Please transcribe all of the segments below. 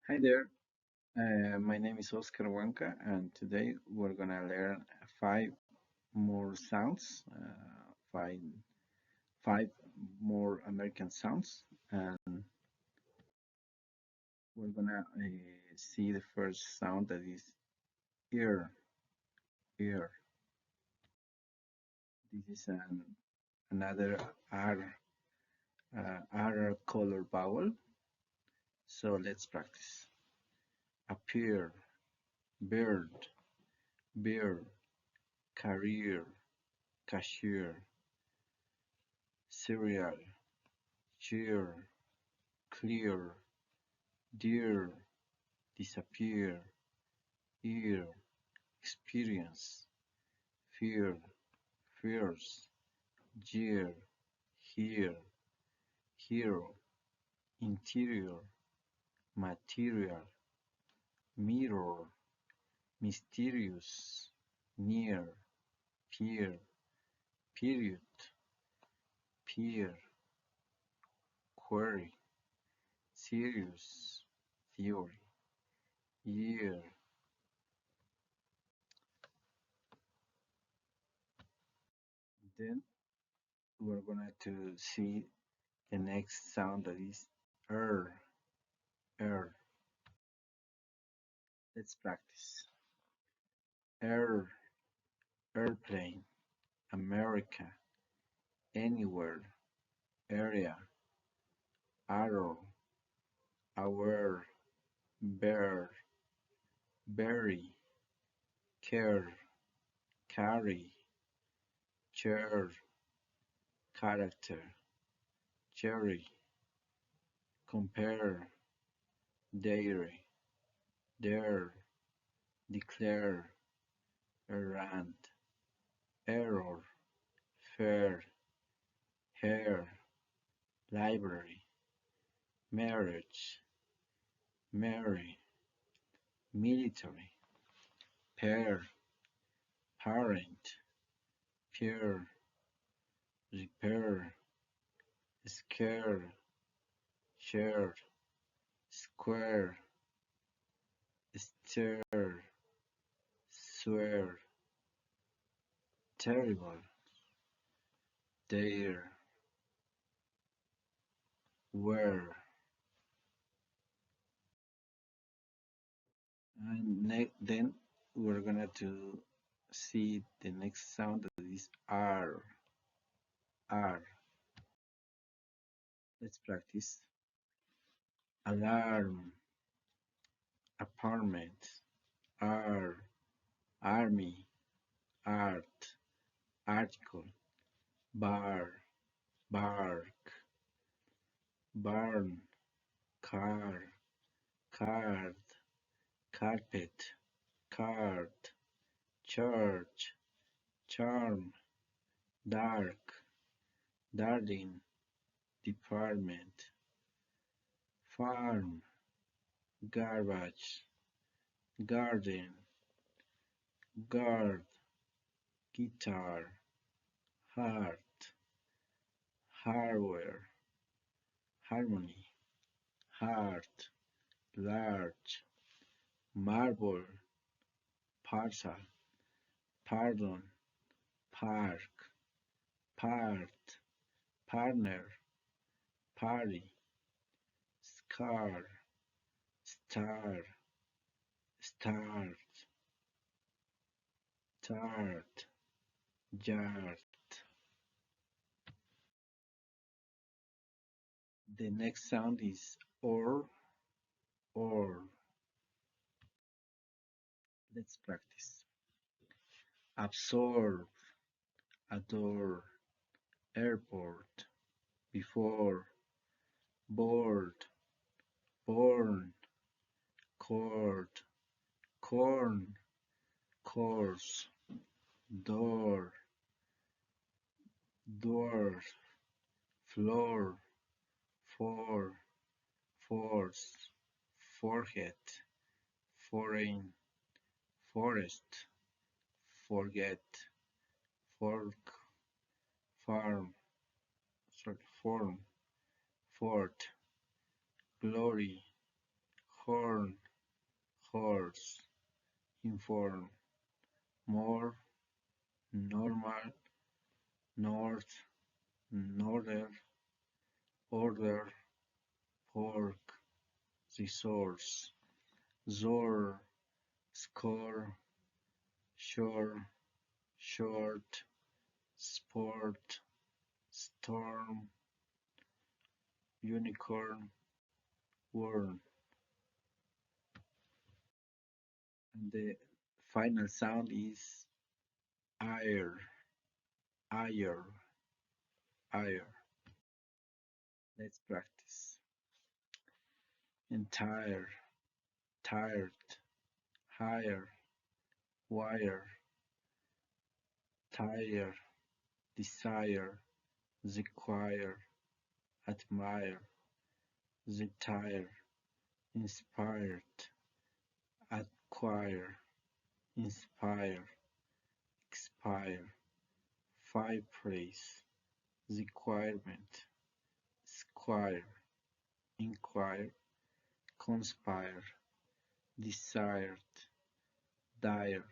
Hi there, my name is Oscar Huanca, and today we're gonna learn five more sounds, five more American sounds, and we're gonna see the first sound that is ear, ear. This is another R color vowel, so let's practice. Appear, bird, beer, career, cashier, cereal, cheer, clear, dear, disappear, ear, experience, fear, fears, jeer, hear, hero, interior, material, mirror, mysterious, near, peer, period, peer, query, serious, theory, year. Then we're gonna to see the next sound that is er, er. Let's practice. Er, airplane, America, anywhere, area, arrow, aware, bear, berry, care, carry, chair, character, cherry, compare, dairy, dare, declare, errand, error, fair, hair, library, marriage, marry, military, pair, parent, peer, repair, scare, share, square, stare, swear, terrible, dare, where. And then we're gonna to see the next sound that is R. R. Let's practice. Alarm, apartment, R, army, art, article, bar, bark, barn, car, card, carpet, card, church, charm, dark, darling, department, farm, garbage, garden, guard, guitar, heart, hardware, harmony, heart, large, marble, parcel, pardon, park, part, partner, party, scar, star, start, tart, yard. The next sound is or. Let's practice. Absorb, adore, airport, before, board, born, court, corn, course, door, dwarf, floor, for, force, forehead, foreign, forest, forget, fork, farm, form, fort, glory, horn, inform, more, normal, north, northern, order, pork, resource, zor, score, shore, short, sport, storm, unicorn, worm. And the final sound is air, air, air. Let's practice. Entire, tired, higher, wire, tire, desire, require, admire, retire, inspired, acquire, inspire, expire, fireplace, requirement, squire, inquire, conspire, desired, dire,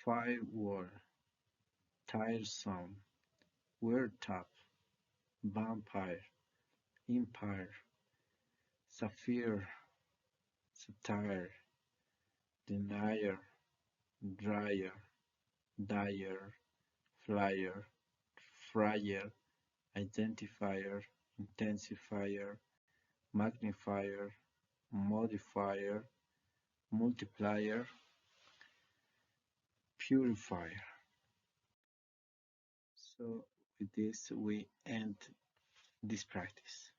firewall, tiresome, weird-top, vampire, empire, sapphire, satire, denier, dryer, dyer, flyer, fryer, identifier, intensifier, magnifier, modifier, multiplier, purifier. So with this we end this practice.